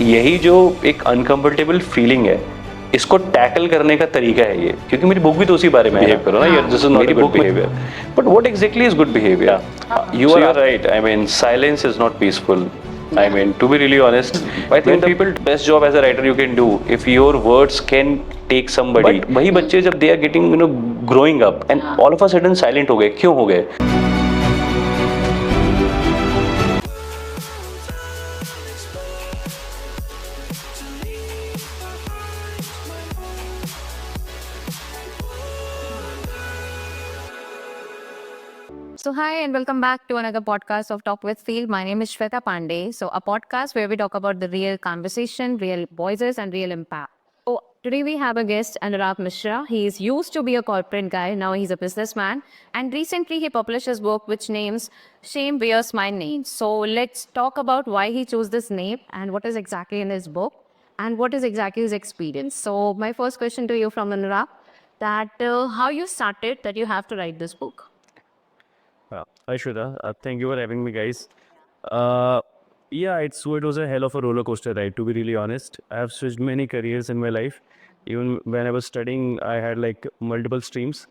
यही जो एक अनकंफर्टेबल फीलिंग है, इसको टैकल करने का तरीका है ये, क्योंकि मेरी बुक भी तो उसी बारे में है बिहेव करो ना यार, दिस इज नॉट मेरी गुड बुक में behaviour. But what exactly is good behaviour? You So are you're right. I mean, silence is not peaceful. I mean, to be really honest, I when think people, the best job as a writer you can do if your words can take somebody. but वही बच्चे जब they are getting growing up and all of a sudden silent हो गए, क्यों हो गए? So, hi, and welcome back to another podcast of Talk with Field. My name is Shweta Pandey. So, a podcast where we talk about the real conversation, real voices, and real impact. So, today we have a guest, Anurag Mishra. He is used to be a corporate guy, now he's a businessman. And recently he published his book, which names Shame Wears My Name. So, let's talk about why he chose this name and what is exactly in his book and what is exactly his experience. So, my first question to you from Anurag that how you started that you have to write this book. Hi Shweta, thank you for having me, guys. Uh, yeah, it was a hell of a roller coaster ride, to be really honest. I have switched many careers in my life. Even when I was studying, I had like multiple streams.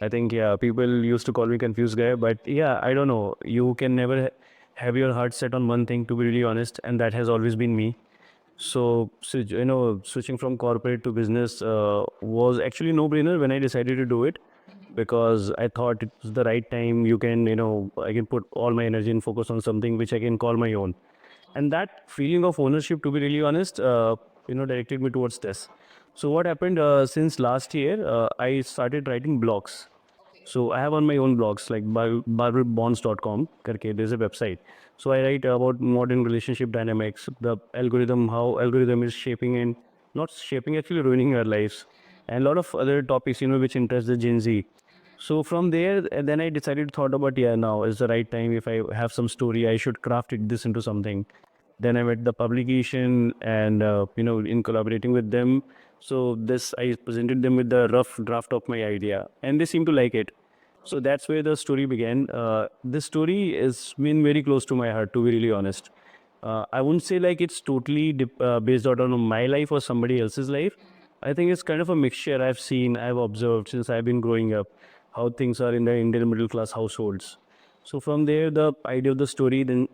I think, yeah, people used to call me confused guy, but yeah, I don't know. You can never have your heart set on one thing, to be really honest, and that has always been me. So switching from corporate to business was actually no brainer when I decided to do it, because I thought it was the right time. I can put all my energy and focus on something which I can call my own. And that feeling of ownership, to be really honest, directed me towards this. So what happened since last year, I started writing blogs. So I have on my own blogs like barberbonds.com. There's a website. So I write about modern relationship dynamics, the algorithm, how algorithm is shaping and not shaping, actually ruining our lives, and a lot of other topics, which interest the Gen Z. So from there, and then I decided, thought about, yeah, now is the right time. If I have some story, I should craft this into something. Then I met the publication, and in collaborating with them, so this I presented them with the rough draft of my idea, and they seemed to like it. So that's where the story began. This story has been very close to my heart, to be really honest. I wouldn't say like it's totally based out on my life or somebody else's life. I think it's kind of a mixture. I've observed since I've been growing up how things are in the Indian middle class households. So from there, the idea of the story, then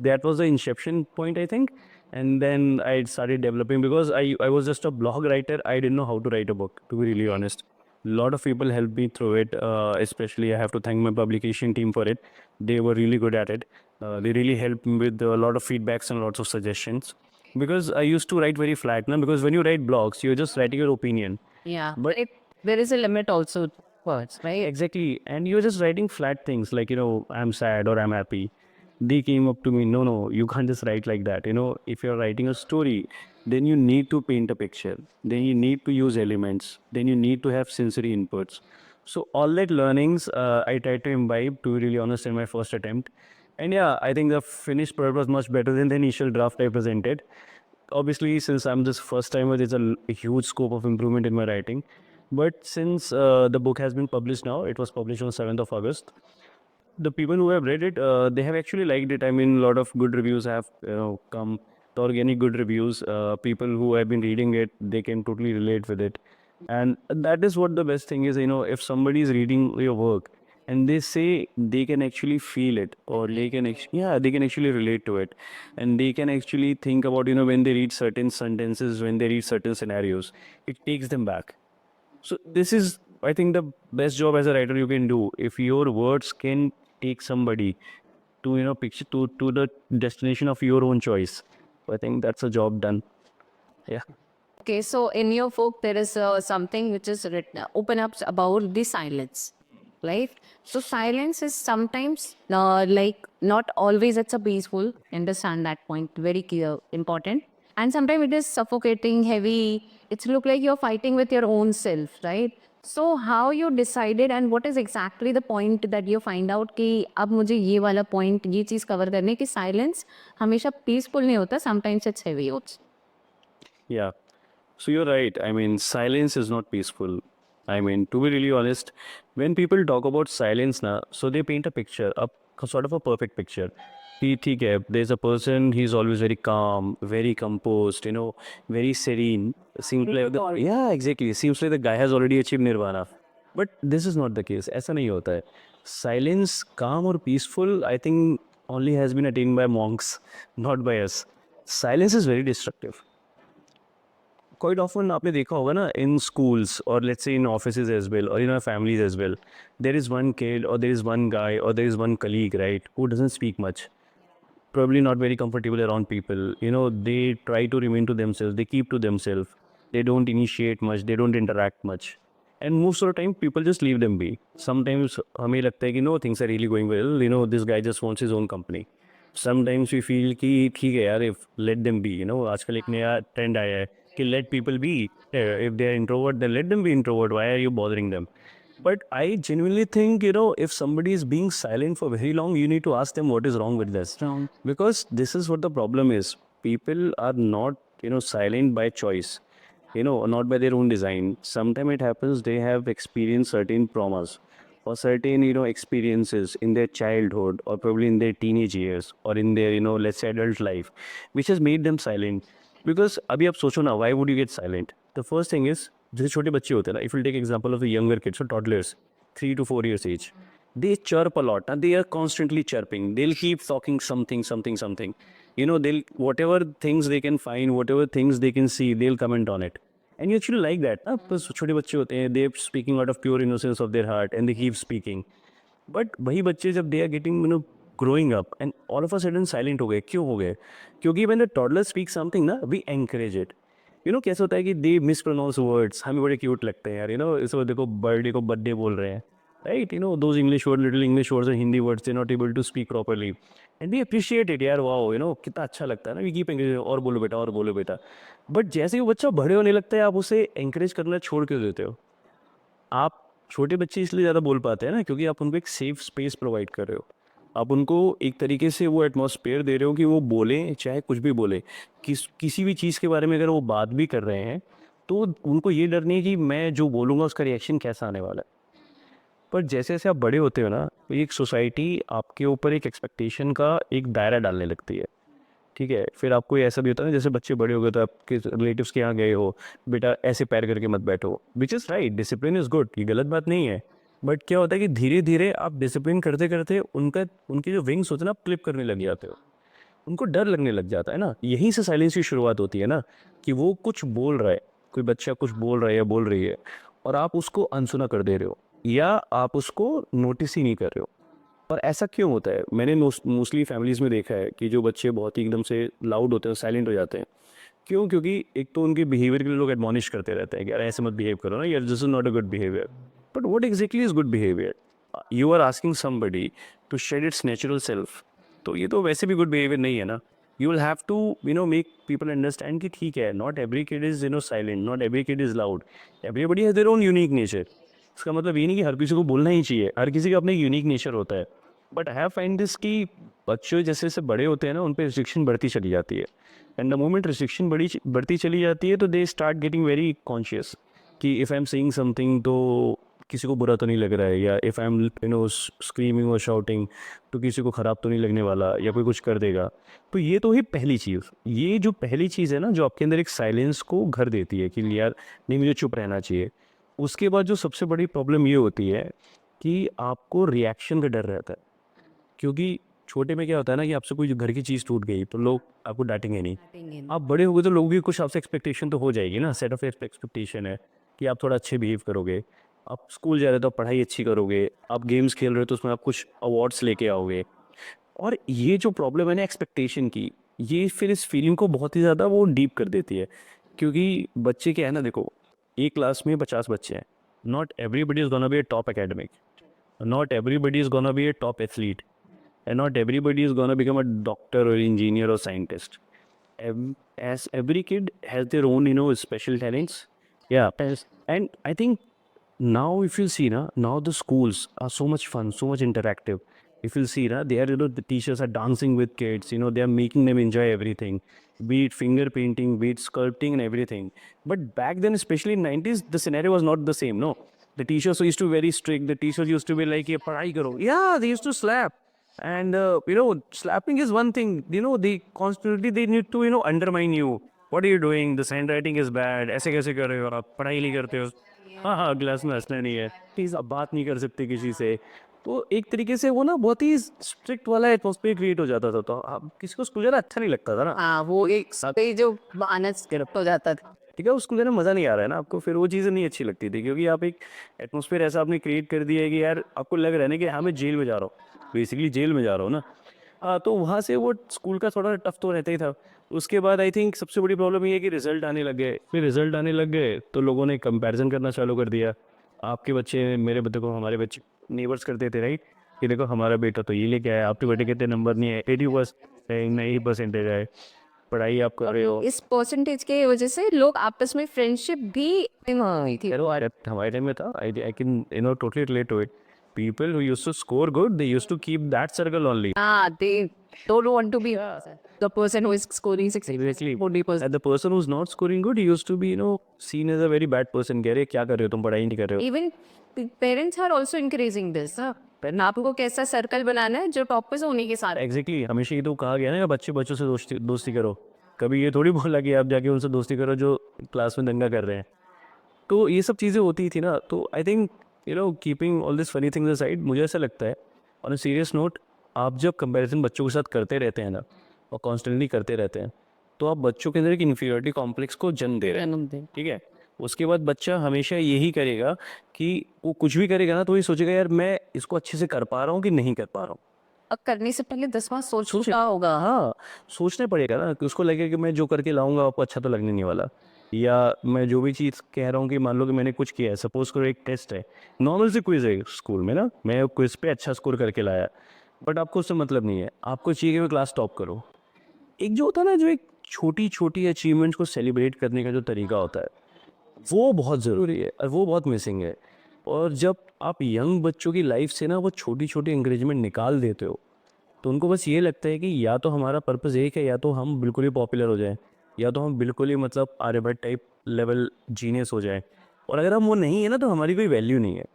that was the inception point, I think. And then I started developing, because I was just a blog writer. I didn't know how to write a book, to be really honest. A lot of people helped me through it. Especially, I have to thank my publication team for it. They were really good at it. They really helped me with a lot of feedbacks and lots of suggestions. Because I used to write very flat, now. Because when you write blogs, you're just writing your opinion. Yeah, But there is a limit also to words, right? exactly, and you're just writing flat things like, I'm sad or I'm happy. They came up to me, no, no, you can't just write like that. If you're writing a story, then you need to paint a picture. Then you need to use elements. Then you need to have sensory inputs. So all that learnings, I tried to imbibe, to be really honest, in my first attempt. And yeah, I think the finished product was much better than the initial draft I presented. Obviously, since I'm just first timer, there's a huge scope of improvement in my writing. But since the book has been published now, it was published on 7th of August. The people who have read it, they have actually liked it. I mean, a lot of good reviews have come. The organic good reviews. People who have been reading it, they can totally relate with it, and that is what the best thing is. If somebody is reading your work and they say they can actually feel it, or they can actually relate to it, and they can actually think about, when they read certain sentences, when they read certain scenarios, it takes them back. So this is, I think, the best job as a writer you can do. If your words can take somebody to, picture to the destination of your own choice, I think that's a job done. Yeah. Okay, so in your book, there is something which is written, open up about the silence, right? So silence is sometimes like not always it's a peaceful, understand that point, very clear, important. And sometimes it is suffocating, heavy. It's look like you're fighting with your own self, right? So how you decided and what is exactly the point that you find out कि अब मुझे ये वाला point ये चीज़ cover करने की silence हमेशा peaceful नहीं होता, sometimes it's heavy also. Yeah. So you're right. I mean, silence is not peaceful. I mean, to be really honest, when people talk about silence now, so they paint a picture, a sort of a perfect picture. कि ठीक है, there's a person, he's always very calm, very composed, you know, very serene. Seems like yeah, exactly. Seems like the guy has already achieved nirvana. But this is not the case. ऐसा नहीं होता है. Silence, calm और peaceful, I think only has been attained by monks, not by us. Silence is very destructive. Quite often आपने देखा होगा ना, in schools or let's say in offices as well or in our families as well, there is one kid or there is one guy or there is one colleague, right, who doesn't speak much, probably not very comfortable around people. You know, they try to remain to themselves, they keep to themselves, they don't initiate much, they don't interact much, and most of the time people just leave them be. Sometimes हमें लगता है कि no, things are really going well, you know, this guy just wants his own company. Sometimes we feel कि ठीक है यार, if let them be, you know, आजकल एक नया trend आया है कि let people be. If they are introvert, then let them be introvert, why are you bothering them? But I genuinely think, you know, if somebody is being silent for very long, you need to ask them what is wrong with this. Wrong. Because this is what the problem is. People are not, you know, silent by choice, you know, not by their own design. Sometimes it happens they have experienced certain traumas or certain, you know, experiences in their childhood or probably in their teenage years or in their, you know, let's say adult life, which has made them silent. Because अभी आप सोचो ना, why would you get silent? The first thing is, जैसे छोटे बच्चे होते हैं ना, if you take example of the younger kids or toddlers, 3 to 4 years age, they chirp a lot. They are constantly chirping. They'll keep talking something. You know, they'll whatever things they can find, whatever things they can see, they'll comment on it. And you actually like that. बस छोटे बच्चे होते हैं, they're speaking out of pure innocence of their heart and they keep speaking. But वही बच्चे जब they are getting, you know, growing up and all of a sudden silent हो गए, क्यों हो गए? क्योंकि when the toddler speak something ना, we encourage it. You know, कैसे होता है कि दे मिस प्रोनाउंस वर्ड्स, हमें बड़े क्यूट लगते हैं यार, यू नो, इस वक्त देखो बर्थडे को बर्थडे बोल रहे हैं, right? You know, those English word, little English words और Hindi words, they not able to speak properly and we appreciate it यार, वाओ, यू नो, कितना अच्छा लगता है ना, वी कीप एंकरेज, और बोलो बेटा, और बोलो बेटा. बट जैसे ही वो बच्चा बड़े होने लगता है, आप उसे एंकरेज करना छोड़ क्यों देते हो? आप छोटे बच्चे इसलिए ज़्यादा बोल पाते हैं ना, क्योंकि आप उनको एक सेफ स्पेस प्रोवाइड कर रहे हो. आप उनको एक तरीके से वो एटमॉस्फेयर दे रहे हो कि वो बोलें, चाहे कुछ भी बोले, किसी भी चीज़ के बारे में अगर वो बात भी कर रहे हैं, तो उनको ये डर नहीं है कि मैं जो बोलूँगा उसका रिएक्शन कैसा आने वाला है. पर जैसे जैसे आप बड़े होते हो ना, तो एक सोसाइटी आपके ऊपर एक एक्सपेक्टेशन का एक दायरा डालने लगती है. ठीक है, फिर आपको ऐसा भी होता है ना, जैसे बच्चे बड़े हो गए तो आपके रिलेटिव्स के यहाँ गए हो, बेटा ऐसे पैर करके मत बैठो, which is right, discipline is good, ये गलत बात नहीं है. बट क्या होता है कि धीरे धीरे आप डिसिप्लिन करते करते उनके जो विंग्स होते हैं ना, आप क्लिप करने लग जाते हो, उनको डर लगने लग जाता है ना. यहीं से साइलेंस की शुरुआत होती है ना, कि वो कुछ बोल रहा है, कोई बच्चा कुछ बोल रहा है या बोल रही है, और आप उसको अनसुना कर दे रहे हो या आप उसको नोटिस ही नहीं कर रहे हो. और ऐसा क्यों होता है? मैंने मोस्टली फैमिलीज़ में देखा है कि जो बच्चे बहुत ही एकदम से लाउड होते हैं, साइलेंट हो जाते हैं. क्यों? क्योंकि एक तो उनके बिहेवियर के लिए लोग एडमॉनिश करते रहते हैं कि यार ऐसे मत बिहेव करो ना, यार this is not a good behaviour. But what exactly is good behaviour? You are asking somebody to shed its natural self, तो ये तो वैसे भी गुड बिहेवियर नहीं है ना. You will have to, you know, make people understand कि ठीक है, not every kid is, you know, silent, not every kid is loud, everybody has their own unique nature. इसका मतलब ये नहीं कि हर किसी को बोलना ही चाहिए, हर किसी का अपना यूनिक नेचर होता है. But I have find this कि बच्चों जैसे जैसे बड़े होते हैं ना, उन पर रिस्ट्रिक्शन बढ़ती चली जाती है. एंड द मोमेंट रिस्ट्रिक्शन बढ़ती चली जाती है, तो they start getting very conscious कि if I am saying something तो किसी को बुरा तो नहीं लग रहा है, या if I M, you know, screaming और शाउटिंग तो किसी को ख़राब तो नहीं लगने वाला, या कोई कुछ कर देगा. तो ये तो है पहली चीज़. ये जो पहली चीज़ है ना, जो आपके अंदर एक साइलेंस को घर देती है कि यार नहीं, मुझे चुप रहना चाहिए. उसके बाद जो सबसे बड़ी प्रॉब्लम ये होती है कि आपको रिएक्शन का डर रहता है. क्योंकि छोटे में क्या होता है ना, कि आपसे कोई घर की चीज़ टूट गई तो लोग आपको डांटेंगे नहीं. आप बड़े हो गए तो लोगों की कुछ आपसे एक्सपेक्टेशन तो हो जाएगी ना, सेट ऑफ एक्सपेक्टेशन है कि आप थोड़ा अच्छे बिहेव करोगे. आप स्कूल जा रहे हो तो आप पढ़ाई अच्छी करोगे, आप गेम्स खेल रहे हो तो उसमें आप कुछ अवार्ड्स लेके आओगे. और ये जो प्रॉब्लम है ना एक्सपेक्टेशन की, ये फिर इस फीलिंग को बहुत ही ज़्यादा वो डीप कर देती है. क्योंकि बच्चे क्या है ना, देखो, एक क्लास में 50 बच्चे हैं, not everybody is gonna be a top academic, not everybody is gonna be a top athlete, and not everybody is going to become a doctor or engineer or scientist. As every kid has their own, you know, special talents. Yeah. And I think now if you see now the schools are so much fun, so much interactive. If you see they are, you know, the teachers are dancing with kids, you know, they are making them enjoy everything, be it finger painting, be it sculpting and everything. But back then, especially in 90s, the scenario was not the same. No, the teachers used to be very strict. The teachers used to be like, "Ye padhai karo." Yeah, they used to slap. And slapping is one thing. They constantly they need to undermine you. What are you doing? This handwriting is bad. ऐसे कैसे कर रहे हो आप? पढ़ाई नहीं करते हो? हाँ हाँ, क्लास में हंसना नहीं है, प्लीज आप बात नहीं कर सकते किसी से। तो एक तरीके से वो ना बहुत ही स्ट्रिक्ट वाला एटमोसफियर क्रिएट हो जाता था, तो आप किसी को स्कूल जाना अच्छा नहीं लगता था ना। हाँ, वो एक पे जो मानस हो जाता था। ठीक है, स्कूल जाना मज़ा नहीं आ रहा है ना आपको, फिर वो चीज़ें नहीं अच्छी लगती थी, क्योंकि आप एक एटमोसफियर ऐसा आपने क्रिएट कर दिया है कि यार आपको लग रहा है ना कि हाँ मैं जेल में जा रहा हूँ, बेसिकली जेल में जा रहा हूँ ना। हाँ, तो वहाँ से वो स्कूल का थोड़ा टफ तो रहता ही था। उसके बाद आई थिंक सबसे बड़ी प्रॉब्लम ये है कि रिजल्ट आने लग गए। फिर रिजल्ट आने लग गए तो लोगों ने कंपैरिजन करना चालू कर दिया। आपके बच्चे मेरे बच्चे को, हमारे बच्चे नेबर्स करते थे राइट, कि देखो हमारा बेटा तो ये लेके आया, आपके बेटे के इतने नंबर नहीं है, 80% है, नहीं परसेंटेज है, पढ़ाई आप कर रहे हो। इस परसेंटेज के वजह से लोग आपस में फ्रेंडशिप भी हुई थी। Hello, हमारे टाइम में था, I can totally relate to it. People who used to score good, they used to keep that circle only. हाँ, they don't want to be the person who is scoring 60, Exactly. 40%. And the person who's not scoring good, he used to be seen as a very bad person. कह रहे क्या कर रहे हो तुम, पढ़ाई नहीं कर रहे हो। Even parents are also increasing this. ना आपको कैसा सर्कल बनाना है जो टॉप पे से उन्हीं के साथ। Exactly. हमेशा ये तो कहा गया ना कि बच्चे बच्चों से दोस्ती करो। कभी ये थोड़ी बोला कि आप जाके उनसे दोस्ती करो जो क्लास में दंगा कर रहे हैं। तो ये सब चीज़ें होती थी ना, तो I think keeping all this funny things aside, मुझे ऐसा लगता है ऑन अ सीरियस नोट, आप जब कंपैरिजन बच्चों के साथ करते रहते हैं ना, और कॉन्स्टेंटली करते रहते हैं, तो आप बच्चों के अंदर एक इन्फीरियरिटी कॉम्प्लेक्स को जन्म दे रहे हैं। ठीक है, उसके बाद बच्चा हमेशा यही करेगा कि वो कुछ भी करेगा ना तो ये सोचेगा यार मैं इसको अच्छे से कर पा रहा हूँ कि नहीं कर पा रहा हूँ। अब करने से पहले 10 बार सोचना होगा। हाँ, सोचना पड़ेगा ना, कि उसको लगे कि मैं जो करके लाऊंगा आपको अच्छा तो लगने नहीं वाला, या मैं जो भी चीज़ कह रहा हूँ कि मान लो कि मैंने कुछ किया है, सपोज करो एक टेस्ट है, नॉर्मल से क्विज है स्कूल में ना, मैं क्विज पे अच्छा स्कोर करके लाया, बट आपको उससे मतलब नहीं है, आपको चाहिए कि मैं क्लास टॉप करूँ। एक जो होता है ना, जो एक छोटी छोटी अचीवमेंट्स को सेलिब्रेट करने का जो तरीका होता है, वो बहुत ज़रूरी है और वो बहुत मिसिंग है। और जब आप यंग बच्चों की लाइफ से ना वो छोटी छोटी इंकरेजमेंट निकाल देते हो, तो उनको बस ये लगता है कि या तो हमारा पर्पस एक है, या तो हम बिल्कुल ही पॉपुलर हो जाएं, या तो हम बिल्कुल ही मतलब आर्यभट्ट टाइप लेवल जीनियस हो जाएं, और अगर हम वो नहीं है ना तो हमारी कोई वैल्यू नहीं है।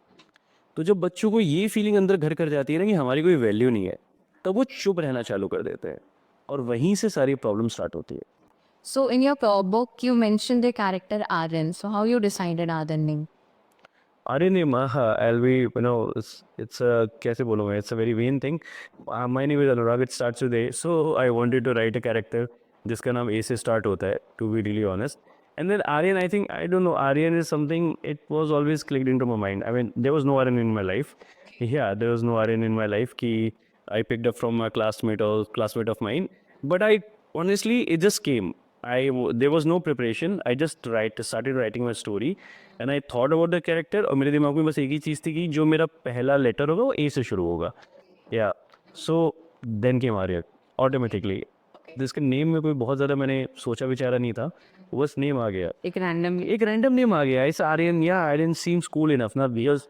तो जब बच्चों को ये फीलिंग अंदर घर कर जाती है ना कि हमारी कोई वैल्यू नहीं है, तब वो चुप रहना चालू कर देते हैं, और वहीं से सारी प्रॉब्लम स्टार्ट होती है। So in your book, you mentioned the character Aryan. So how you decided Aryan name? अरे नहीं I'll be it's a कैसे बोलूँगा, it's a very vain thing. My name is Anurag, it starts with A, so I wanted to write a character जिसका नाम A से start होता है, to be really honest. And then Aryan, I think, I don't know, Aryan is something, it was always clicked into my mind. I mean, there was no Aryan in my life. Yeah, there was no Aryan in my life कि I picked up from a classmate or classmate of mine. But I honestly, it just came. There was no preparation. I just started writing my story, and I thought about the character. और मेरे दिमाग में बस एक ही चीज़ थी कि जो मेरा पहला लेटर होगा वो A से शुरू होगा। या so then came Aryan automatically, जिसके नेम में कोई बहुत ज़्यादा मैंने सोचा विचारा नहीं था, बस नेम आ गया, एक रैंडम नेम आ गया। इस आर्यन, या I didn't seam cool enough ना, बिकॉज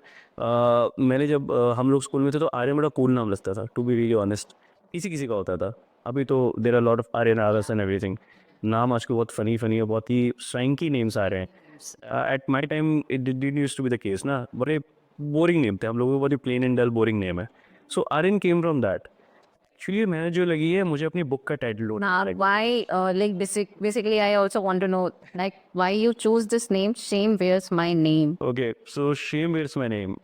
मैंने जब हम लोग स्कूल में थे तो आर्यन बड़ा कूल नाम लगता था, टू बी रियली ऑनेस्ट। किसी किसी का होता था, अभी तो there are lot of Aryan आरस एंड एवरीथिंग। नाम आजकल बहुत फनी और बहुत ही स्ट्रैंकी नेम्स आ रहे हैं। At my time it did use to be the case ना, बड़े बोरिंग नेम थे हम लोगों को, बहुत ही plain and dull boring name है। So Aryan came from that. Actually मैंने जो लगी है मुझे अपनी बुक का title Now, why, basically, I also want to know, like, why you choose this name, Shame Wears My Name. Okay, so Shame Wears My Name.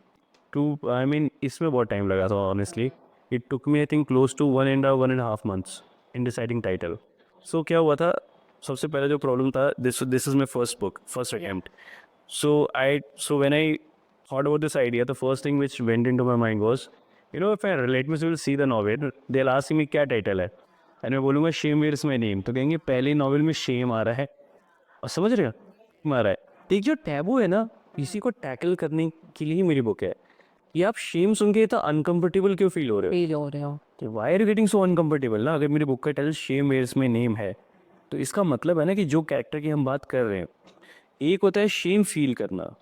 I mean, इसमें बहुत time लगा था honestly. It took me I think close to 1.5 months in deciding title. So क्या हुआ था, सबसे पहले जो प्रॉब्लम था, this is my first book, first attempt. So when I thought about this idea, the first thing which went into my mind was, if I relatives will see the novel, they'll ask me क्या title है, and मैं बोलूँगा Shame Wears My Name, तो कहेंगे पहले novel में Shem आ रहा है, और समझ रहे हो मारा है। एक जो टैबू है ना, इसी को टैकल करने के लिए ही मेरी बुक है। ये आप शेम सुन के इतना अनकंफर्टेबल क्यों फील हो रहे हो, why are you getting so uncomfortable ना। अगर मेरी बुक का title shame where's my name है, तो इसका मतलब है ना कि जो कैरेक्टर की हम बात कर रहे हैं, एक होता है शेम फील करना।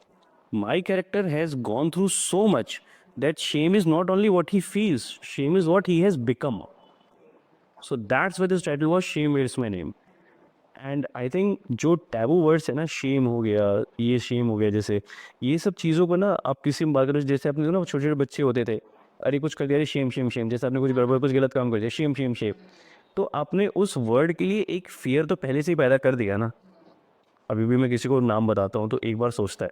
My character has gone through so much that shame is not only what he feels, shame is what he has become. So that's why this title was shame where's my name. And I think जो taboo words है ना, Shem हो गया, ये Shem हो गया, जैसे ये सब चीज़ों को ना आप किसी में बात करो, जैसे आपने ना छोटे छोटे बच्चे होते थे, अरे कुछ कर दिया, अरे शेम शेम शेम, जैसे आपने कुछ गड़बड़ कुछ गलत काम कर दिया, शेम शेम शेम। तो आपने उस वर्ड के लिए एक फियर तो पहले से ही पैदा कर दिया ना। अभी भी मैं किसी को नाम बताता हूँ तो एक बार सोचता है,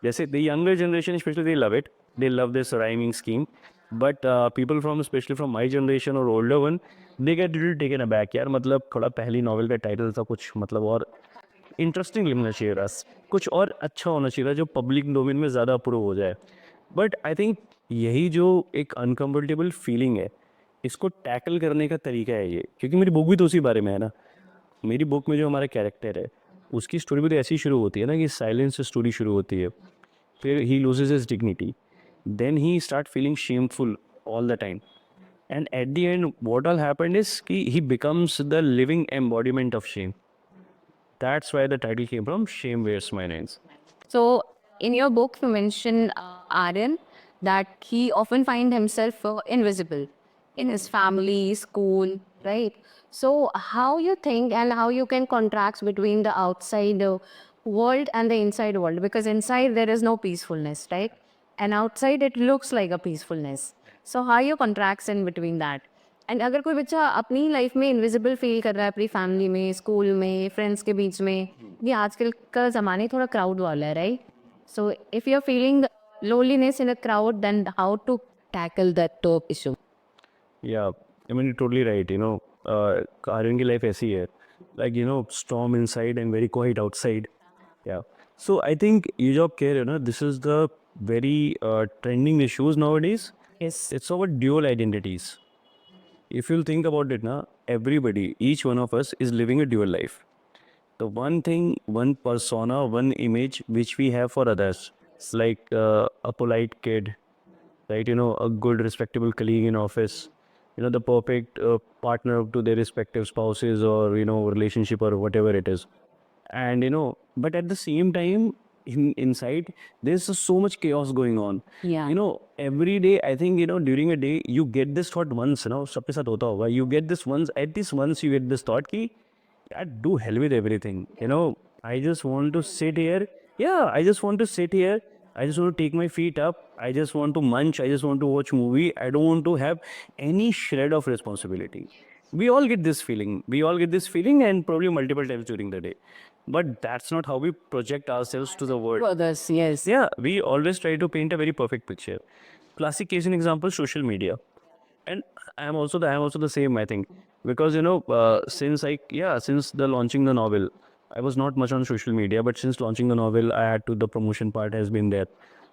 जैसे the younger generation specially they love it, they love this rhyming scheme, but people from specially from my generation और older one, they get little taken aback, यार मतलब थोड़ा पहली नॉवल का टाइटल था कुछ मतलब और इंटरेस्टिंग लिखना चाहिए रस, कुछ और अच्छा होना चाहिए था जो पब्लिक डोमेन में ज़्यादा अप्रूव हो जाए। बट आई थिंक यही जो एक अनकम्फर्टेबल फीलिंग है, इसको टैकल करने का तरीका है ये, क्योंकि मेरी बुक भी तो उसी बारे में है ना। मेरी बुक में जो हमारा कैरेक्टर है उसकी स्टोरी भी तो ऐसी शुरू होती है ना कि साइलेंस से स्टोरी शुरू होती है, फिर he loses his dignity, then he start feeling shameful all the time, and at the end what all happened is he becomes the living embodiment of shame. That's why the title came from Shame Wears My Nines. So, in your book, you mention Aryan that he often find himself invisible in his family, school, right? So, how you think and how you can contrast between the outside world and the inside world? Because inside there is no peacefulness, right? And outside it looks like a peacefulness. So, how you contrast in between that? And अगर कोई बच्चा अपनी life में invisible feel कर रहा है अपनी family में, स्कूल में, फ्रेंड्स के बीच में, ये आजकल का ज़माना ही थोड़ा क्राउड वाला है, right? So if you are feeling loneliness in a crowd, then how to tackle that issue? Yeah, I mean, you're totally right. Aryan की life ऐसी है, like storm inside and very quiet outside. Yeah. So I think ये जो आप कह रहे हो ना, this is the very trending issues nowadays. Yes. It's our dual identities. If you'll think about it now, everybody, each one of us is living a dual life. The one thing, one persona, one image which we have for others, it's like a polite kid, right? A good, respectable colleague in office, the perfect partner to their respective spouses or, relationship or whatever it is. And, but at the same time, inside, there's just so much chaos going on. Yeah. Every day, I think, during a day, you get this thought once, सबके साथ होता होगा, you get this once, at this once, you get this thought कि, yeah, do hell with everything. I just want to sit here. Yeah, I just want to sit here. I just want to take my feet up. I just want to munch. I just want to watch movie. I don't want to have any shred of responsibility. We all get this feeling. We all get this feeling and probably multiple times during the day. But that's not how we project ourselves to the world. Others, yes. Yeah, we always try to paint a very perfect picture. Classic case in example, social media. And I'm also the same, I think, because since the launching the novel, I was not much on social media, but since launching the novel, I had to, the promotion part has been there.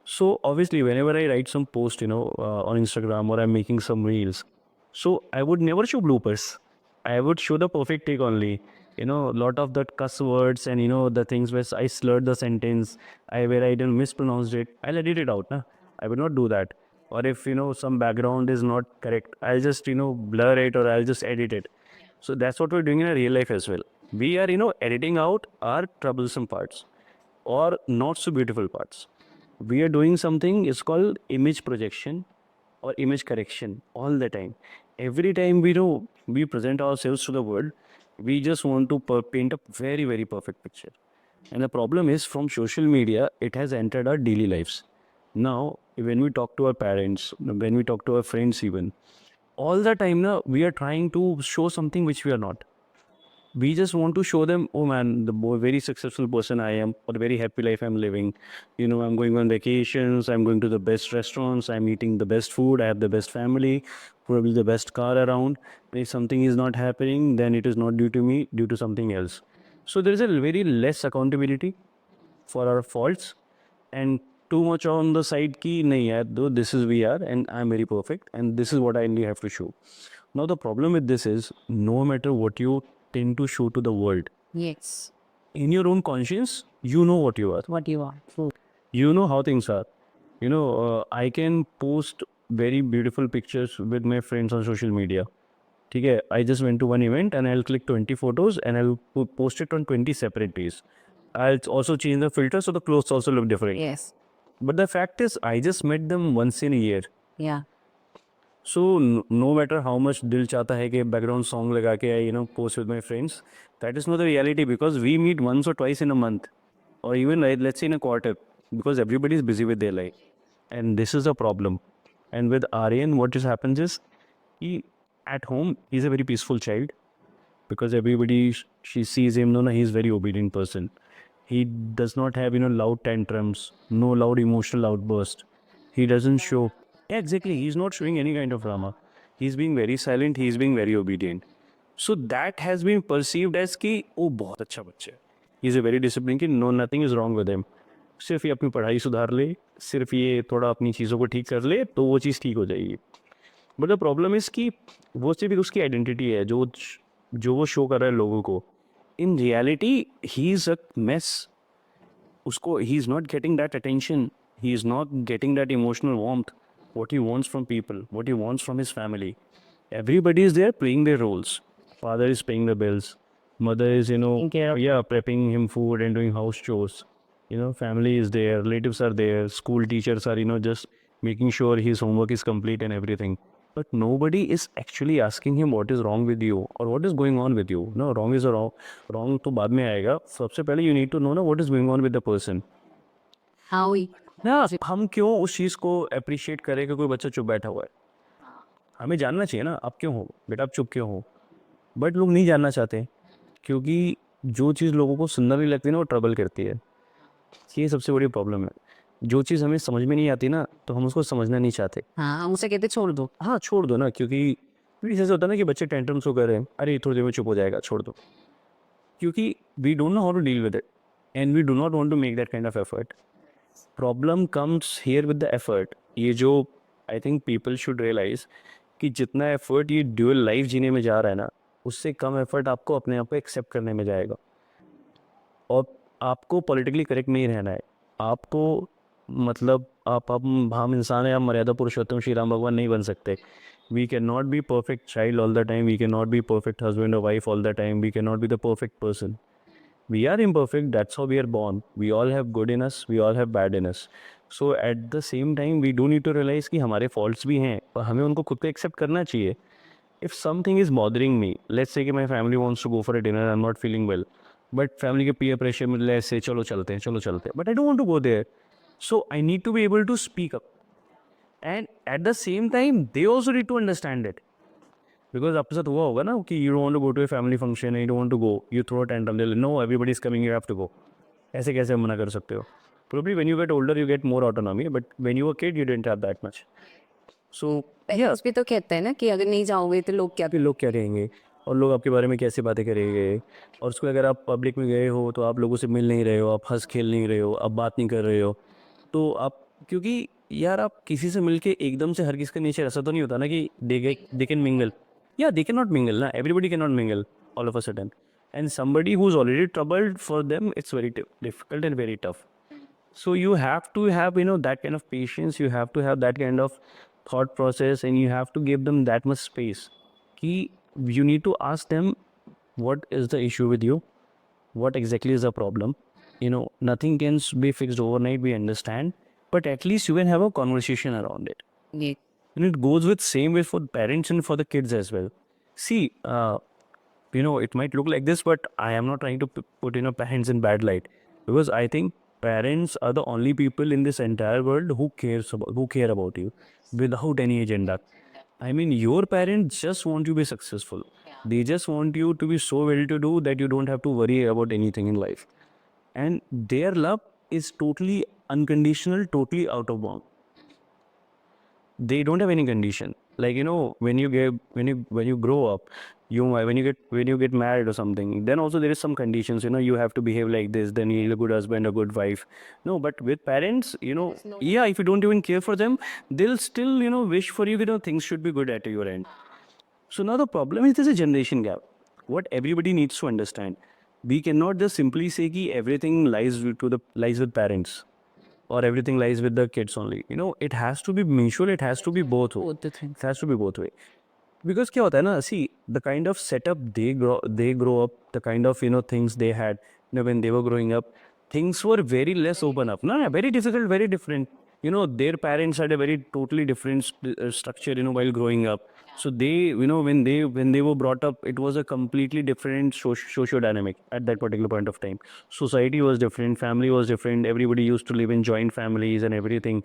So obviously, whenever I write some post, on Instagram or I'm making some reels, so I would never show bloopers. I would show the perfect take only. Lot of that cuss words and the things where I slurred the sentence, where I didn't mispronounced it, I'll edit it out. Na? I would not do that. Or if some background is not correct, I'll just blur it or I'll just edit it. So that's what we're doing in a real life as well. We are editing out our troublesome parts or not so beautiful parts. We are doing something, it's called image projection or image correction all the time. Every time we present ourselves to the world, we just want to paint a very, very perfect picture. And the problem is, from social media, it has entered our daily lives. Now, when we talk to our parents, when we talk to our friends even, all the time now, we are trying to show something which we are not. We just want to show them, oh man, the very successful person I am, or the very happy life I'm living. I'm going on vacations, I'm going to the best restaurants, I'm eating the best food, I have the best family, probably the best car around. If something is not happening, then it is not due to me, due to something else. So there is a very less accountability for our faults and too much on the side ki nahi yaar, though this is we are and I'm very perfect and this is what I only have to show. Now the problem with this is, no matter what you tend to show to the world, Yes. in your own conscience, you know what you are. What you want. You know how things are. I can post very beautiful pictures with my friends on social media. Okay, I just went to one event and I'll click 20 photos and I'll post it on 20 separate days. I'll also change the filter so the clothes also look different. Yes. But the fact is, I just met them once in a year. Yeah. So no matter how much dil chata hai कि background song लगा के I post with my friends, that is not the reality because we meet once or twice in a month, or even let's say in a quarter, because everybody is busy with their life, and this is a problem. And with Aryan, what just happens is he at home he's a very peaceful child because everybody she sees him. No, he's very obedient person. He does not have loud tantrums, no loud emotional outburst. He doesn't show. Yeah, exactly. He's not showing any kind of drama. He's being very silent. He's being very obedient. So that has been perceived as कि वो बहुत अच्छा बच्चा है. He's a very disciplined kid. No, nothing is wrong with him. सिर्फ ये अपनी पढ़ाई सुधार ले, सिर्फ ये थोड़ा अपनी चीज़ों को ठीक कर ले, तो वो चीज़ ठीक हो जाएगी. बट द प्रॉब्लम इज़ कि वो सिर्फ उसकी आइडेंटिटी है जो वो शो कर रहा है लोगों को. In reality he is a mess. उसको he is not getting that attention. He is not getting that emotional warmth, what he wants from people, what he wants from his family. Everybody is there playing their roles. Father is paying the bills. Mother is, prepping him food and doing house chores. Family is there. Relatives are there. School teachers are, just making sure his homework is complete and everything. But nobody is actually asking him what is wrong with you or what is going on with you. No, wrong is wrong. Wrong तो बाद में आएगा. सबसे पहले you need to know what is going on with the person. How we ना हम क्यों उस चीज़ को अप्रिशिएट करें कि कोई बच्चा चुप बैठा हुआ है. हमें जानना चाहिए ना आप क्यों हो बेटा, आप चुप क्यों हो. बट लोग नहीं जानना चाहते क्योंकि जो चीज़ लोगों को सुंदर नहीं लगती ना वो ट्रबल करती है. ये सबसे बड़ी प्रॉब्लम है. जो चीज़ हमें समझ में नहीं आती ना तो हम उसको समझना नहीं चाहते. हाँ उसे कहते छोड़ दो. हाँ छोड़ दो ना, क्योंकि जैसे होता है ना कि बच्चे टेंट्रम्स हो कर रहे हैं, अरे थोड़ी देर में चुप हो जाएगा, छोड़ दो. क्योंकि we don't know how to deal with it and we do not want to make that kind of effort. Problem comes here with the effort. ये जो I think people should realise कि जितना एफर्ट ये dual life जीने में जा रहा है ना, उससे कम एफर्ट आपको अपने आप को एक्सेप्ट करने में जाएगा. और आपको पॉलिटिकली करेक्ट नहीं रहना है. आपको मतलब आप हम इंसान हैं, आप मर्यादा पुरुषोत्तम श्री राम भगवान नहीं बन सकते. We can not be perfect child all the time. We can not be perfect husband और wife all the time. We can not be the perfect person. We are imperfect, that's how we are born. We all have good in us, we all have bad in us. So at the same time we do need to realize कि हमारे faults भी हैं और हमें उनको खुद को accept करना चाहिए. If something is bothering me, let's say कि my family wants to go for a dinner, I'm not feeling well, but family के peer pressure में let's say चलो चलते हैं, but I don't want to go there. So I need to be able to speak up. And at the same time they also need to understand it. Because आपके साथ हुआ होगा ना कि you don't want to go to a family function, you don't want to go, you throw tantrum, they know everybody is coming, you have to go. ऐसे कैसे मना कर सकते हो. Probably when you get older you get more autonomy, but when you were kid you didn't have that much. So उस भी तो कहते हैं ना कि अगर नहीं जाओगे तो लोग क्या. लोग क्या कहेंगे और लोग आपके बारे में कैसे बातें करेंगे. और उसको अगर आप पब्लिक में गए हो तो आप लोगों से मिल नहीं रहे हो, आप हंस खेल नहीं रहे हो, आप बात नहीं कर रहे हो, तो आप क्योंकि यार आप किसी से मिल के एकदम से हर किसी का नेचर ऐसा तो नहीं होता ना कि they can mingle. Yeah, they cannot mingle. Na? Everybody cannot mingle all of a sudden. And somebody who's already troubled, for them, it's very difficult and very tough. So you have to have, that kind of patience. You have to have that kind of thought process, and you have to give them that much space. Ki you need to ask them, what is the issue with you? What exactly is the problem? Nothing can be fixed overnight, we understand. But at least you can have a conversation around it. Yeah. And it goes with same way for parents and for the kids as well. See, it might look like this, but I am not trying to put parents in bad light, because I think parents are the only people in this entire world who care about you without any agenda. I mean, your parents just want you to be successful. They just want you to be so well-to-do that you don't have to worry about anything in life. And their love is totally unconditional, totally out of bound. They don't have any condition. Like when you grow up, when you get married or something, then also there is some conditions. You have to behave like this, then you need a good husband, a good wife. No, but with parents, if you don't even care for them, they'll still wish for you. Things should be good at your end. So now the problem is there's a generation gap. What everybody needs to understand, we cannot just simply say that everything lies with parents, or everything lies with the kids only. It has to be mutual. It has to be both. It has to be both way. Because क्या होता है ना, see the kind of setup they grow up, the kind of things they had when they were growing up, things were very less open up. No, very difficult, very different. you know, their parents had a very totally different structure, you know, while growing up. So they, you know, when they were brought up, it was a completely different socio dynamic at that particular point of time. Society was different, family was different, everybody used to live in joint families and everything.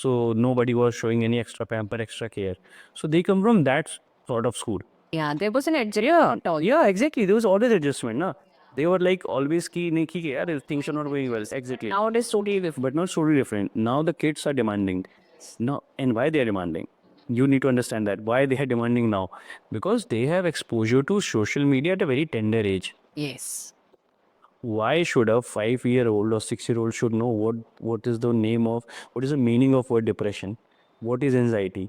So nobody was showing any extra pamper, extra care. So they come from that sort of school. Yeah, there was an adjustment. Yeah, yeah, exactly. There was always adjustment, na. They were like always key, nahi ki yaar, things are not going well. Exactly. Now it is totally different. But not totally different. Now the kids are demanding. Now, and why they are demanding? You need to understand that why they are demanding now, because they have exposure to social media at a very tender age. Yes. Why should a 5-year-old or 6-year-old should know what is the name of, what is the meaning of word depression, what is anxiety?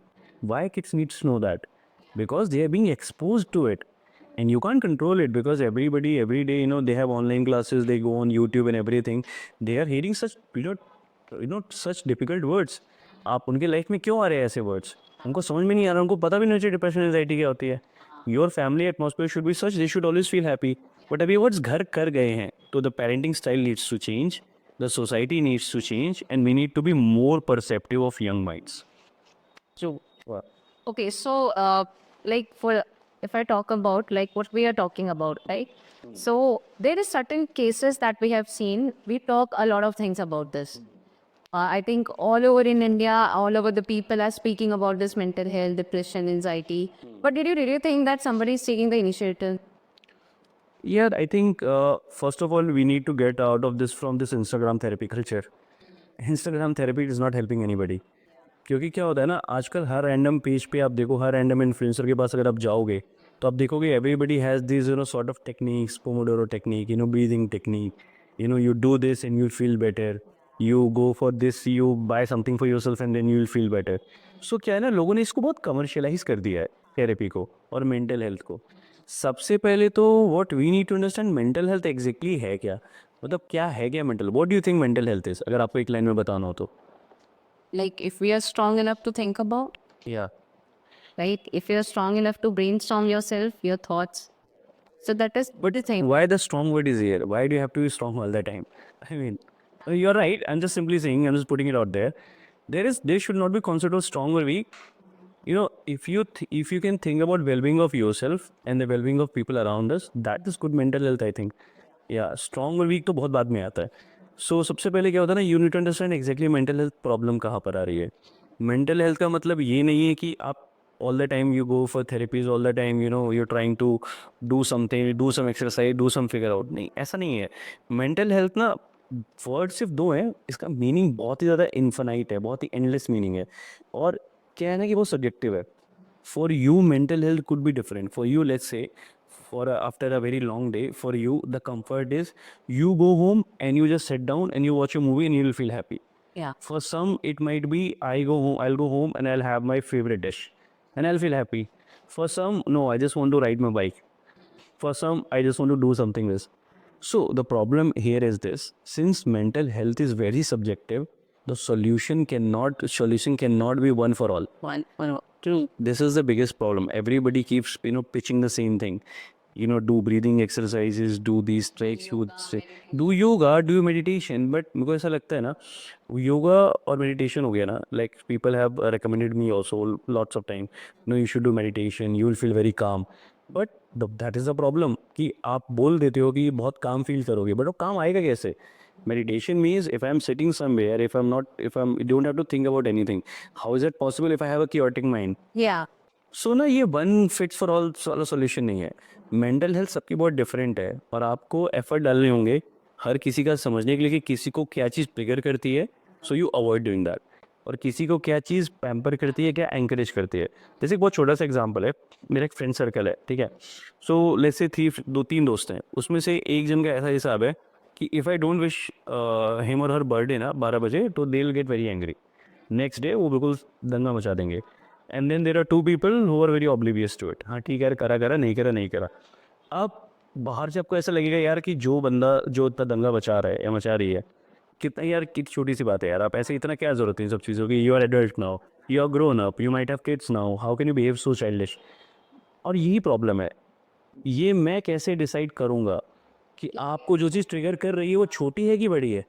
Why kids need to know that? Because they are being exposed to it, and you can't control it, because everybody every day, you know, they have online classes, they go on YouTube and everything. They are hearing such, you know, such difficult words. आप उनके life में क्यों आ रहे हैं ऐसे words? उनको समझ में नहीं आ रहा, उनको पता भी नहीं चाहिए डिप्रेशन एंजाइटी क्या होती है. Your family atmosphere should be such, they should always feel happy. But अभी वर्ड्स घर कर गए हैं, तो the parenting style needs to change, the society needs to change, and we need to be more perceptive of young minds. So, okay, so like for if I talk about like what we are talking about, right? So there is certain cases that we have seen. We talk a lot of things about this. I think all over in India, all over the people are speaking about this mental health, depression, anxiety. But did you really think that somebody is taking the initiative? Yeah, I think first of all, we need to get out of this from this Instagram therapy culture. Instagram therapy is not helping anybody. क्योंकि क्या होता है ना, आजकल हर random page पे आप देखो, हर random influencer के पास अगर आप जाओगे, तो आप देखोगे everybody has this, you know, sort of techniques, Pomodoro technique, you know, breathing technique, you know, you do this and you feel better, you go for this, you buy something for yourself and then you will feel better. So क्या है ना, लोगों ने इसको बहुत commercialise कर दिया है, थेरेपी को और मेंटल हेल्थ को. सबसे पहले तो what we need to understand, mental health exactly है क्या, मतलब क्या है क्या mental, what do you think mental health is, अगर आपको एक लाइन में बताना हो तो. Like if we are strong enough to think about, या right? If you are strong enough to brainstorm yourself, your thoughts. So that is But the thing. why the strong word is here? Why do you have to be strong all the time? I mean, you're right. I'm just simply saying. I'm just putting it out there. There should not be concept of strong or weak. You know, if you can think about well-being of yourself and the well-being of people around us, that is good mental health, I think. Yeah, strong और weak तो बहुत बाद में आता है. So सबसे पहले क्या होता है ना, you need to understand exactly mental health problem कहाँ पर आ रही है. Mental health का मतलब ये नहीं है कि आप all the time you go for therapies, all the time, you know, you're trying to do something, do some exercise, do some figure out. नहीं, ऐसा नहीं है. Mental health ना, वर्ड सिर्फ दो हैं, इसका मीनिंग बहुत ही ज़्यादा इन्फिनाइट है, बहुत ही एंडलेस मीनिंग है. और क्या है ना कि बहुत सब्जेक्टिव है. For you, mental health could be different. For you, let's say, after a very long day, for you, the comfort is you go home and you just sit down and you watch a movie and you will feel happy. Yeah. For some, it might be I'll go home and I'll have my favorite dish and I'll feel happy. For some, no, I just want to ride my bike. For some, I just want to do something else. So the problem here is this: since mental health is very subjective, the solution cannot be one for all. One, two. This is the biggest problem. Everybody keeps, you know, pitching the same thing. You know, do breathing exercises, do these tricks, do yoga, do meditation. But मेरे को ऐसा लगता है ना, yoga और meditation हो गया ना, like people have recommended me also lots of time, no, you should do meditation, you will feel very calm. But that is the problem कि आप बोल देते हो कि बहुत काम फील करोगे, but वो काम आएगा कैसे? Meditation means if I'm sitting somewhere, if you don't have to think about anything. How is it possible if I have a chaotic mind? Yeah. सो ना, ये वन फिट्स फॉर ऑल वाला solution नहीं है. Mental health सबकी बहुत different है, और आपको एफर्ट डालने होंगे हर किसी का समझने के लिए कि किसी को क्या चीज़ ट्रिगर करती है, so you avoid doing that, और किसी को क्या चीज़ पैम्पर करती है, क्या एंकरेज करती है. जैसे एक बहुत छोटा सा एग्जांपल है, मेरा एक फ्रेंड सर्कल है, ठीक है. सो लेट्स से 3 दोस्त हैं, उसमें से एक जन का ऐसा हिसाब है कि if I don't wish him और हर बर्थडे ना 12 बजे, तो they will get very angry. Next day वो बिल्कुल दंगा मचा देंगे. And then there are 2 people who are very oblivious to it. हाँ ठीक है, करा नहीं करा. अब बाहर से आपको ऐसा लगेगा यार कि जो बंदा जो इतना दंगा बचा रहा है या मचा रही है, कितना यार कितनी छोटी सी बात है यार, आप ऐसे इतना क्या ज़रूरत है इन सब चीज़ों की. You are adult now, you are grown up, you might have kids now, how can you behave so childish. और यही प्रॉब्लम है. ये मैं कैसे डिसाइड करूँगा कि आपको जो चीज़ ट्रिगर कर रही है वो छोटी है कि बड़ी है.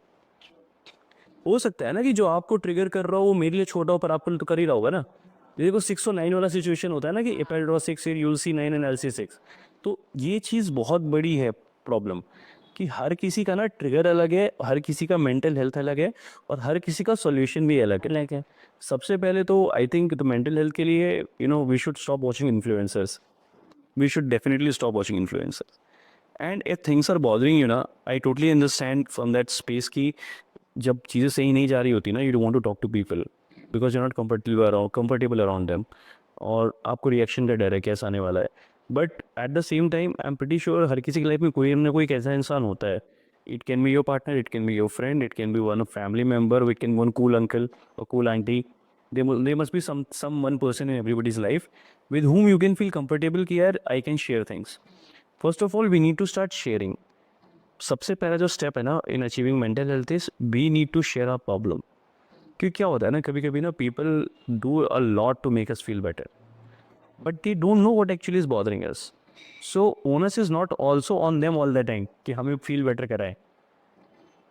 हो सकता है ना कि जो आपको ट्रिगर कर रहा हो वो मेरे लिए छोटा हो पर आपको तो कर ही रहा होगा ना। देखो 6 और 9 वाला सिचुएशन होता है ना कि if I draw 6 you will see 9 and I will see 6। तो ये चीज़ बहुत बड़ी है प्रॉब्लम, कि हर किसी का ना ट्रिगर अलग है, हर किसी का मेंटल हेल्थ अलग है और हर किसी का सॉल्यूशन भी अलग है। सबसे पहले तो I think the mental health के लिए we should stop watching influencers. We should definitely stop watching influencers. And if things are bothering you ना, I totally understand from that space की जब चीज़ें सही नहीं जा रही होती ना, you don't want to talk to people because you not comfortable around them, और आपको रिएक्शन का डर है कैसा आने वाला है। But at the same time I am pretty sure हर किसी की लाइफ में कोई ना कोई एक ऐसा इंसान होता है। It can be your partner, it can be your friend, it can be one of family member, it can one cool uncle और cool aunty. there must be some one person in everybody's life with whom you can feel comfortable कि यार I can share things. First of all, we need to start sharing. सबसे पहला जो step है ना in achieving mental health is we need to share our problem. क्योंकि क्या होता है ना, कभी कभी ना people do a lot to make us feel better but they don't know what actually is bothering us. So onus is not also on them all the time कि हमें फील बेटर कराएं।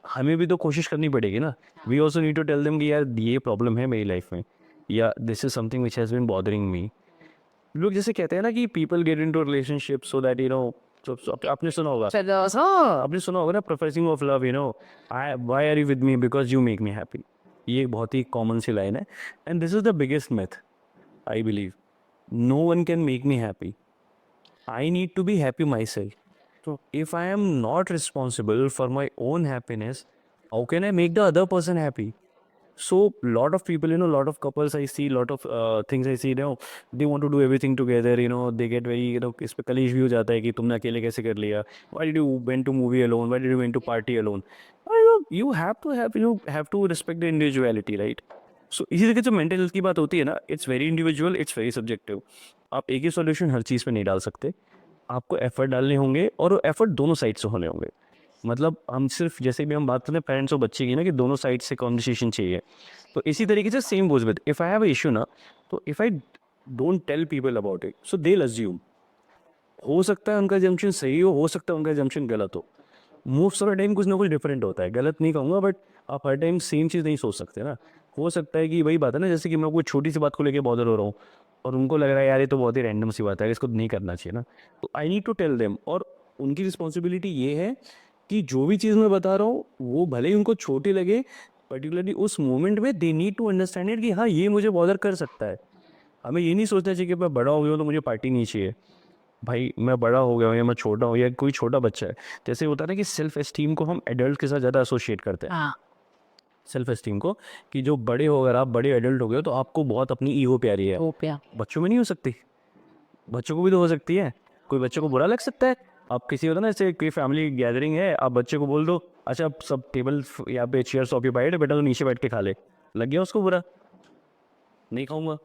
हमें भी तो कोशिश करनी पड़ेगी ना। We also need to tell them कि यार ये प्रॉब्लम है मेरी लाइफ में, या this is something which has been bothering me. लोग जैसे कहते हैं ना कि people get into relationship so that आपने सुना होगा, आपने सुना होगा ना, professing of love, why are you with me because you make me happy. ये एक बहुत ही कॉमन सी लाइन है and this is the biggest myth I believe. No one can make me happy, I need to be happy myself. So if I am not responsible for my own happiness, how can I make the other person happy? So lot of people, lot of couples I see, lot of things I see, they want to do everything together, they get very, इस पे कलेश भी हो जाता है कि तुमने अकेले कैसे कर लिया, why did you went to movie alone, why did you went to party alone? You have to have to respect the individuality, right? So इसी तरह जो मेंटल हेल्थ की बात होती है ना, it's very individual, it's very subjective. आप एक ही सॉल्यूशन हर चीज़ पे नहीं डाल सकते, आपको एफर्ट डालने होंगे और वो एफर्ट दोनों साइड से होने होंगे। मतलब हम सिर्फ जैसे भी हम बात करते हैं पेरेंट्स और बच्चे की ना, कि दोनों साइड से कॉन्वर्सेशन चाहिए, तो इसी तरीके से same goes with if I have a issue ना, तो if I don't tell people about it so they assume. हो सकता है उनका जम्पशन सही हो सकता है उनका जम्पशन गलत हो। मोस्ट ऑफ द टाइम कुछ ना कुछ डिफरेंट होता है, गलत नहीं कहूँगा बट आप हर टाइम सेम चीज़ नहीं सोच सकते ना। हो सकता है कि वही बात है ना, जैसे कि मैं कोई छोटी सी बात को लेकर बॉदर हो रहा हूँ और उनको लग रहा है यार ये तो बहुत ही रैंडम सी बात है, इसको नहीं करना चाहिए ना, तो I need to tell them. और उनकी रिस्पॉन्सिबिलिटी ये है कि जो भी चीज़ मैं बता रहा हूँ वो भले ही उनको छोटी लगे, पर्टिकुलरली उस मोमेंट में they need to understand it कि हाँ ये मुझे बॉदर कर सकता है। हमें ये नहीं सोचना चाहिए कि मैं बड़ा हो गया हूँ तो मुझे पार्टी नहीं चाहिए। भाई मैं बड़ा हो गया हूँ या मैं छोटा हूँ या कोई छोटा बच्चा है, जैसे होता है ना कि सेल्फ एस्टीम को हम एडल्ट के साथ ज़्यादा एसोसिएट करते हैं। सेल्फ एस्टीम को कि जो बड़े हो, अगर आप बड़े एडल्ट हो गए हो तो आपको बहुत अपनी ईगो प्यारी है। बच्चों में नहीं हो सकती, बच्चों को भी तो हो सकती है। कोई बच्चे को बुरा लग सकता है, आप किसी होता ना जैसे कोई फैमिली गैदरिंग है, आप बच्चे को बोल दो अच्छा अब सब टेबल यहाँ पे चेयर्स ऑक्यूपाइड है बेटा तो नीचे बैठ के खा ले, लग गया उसको बुरा, नहीं खाऊंगा।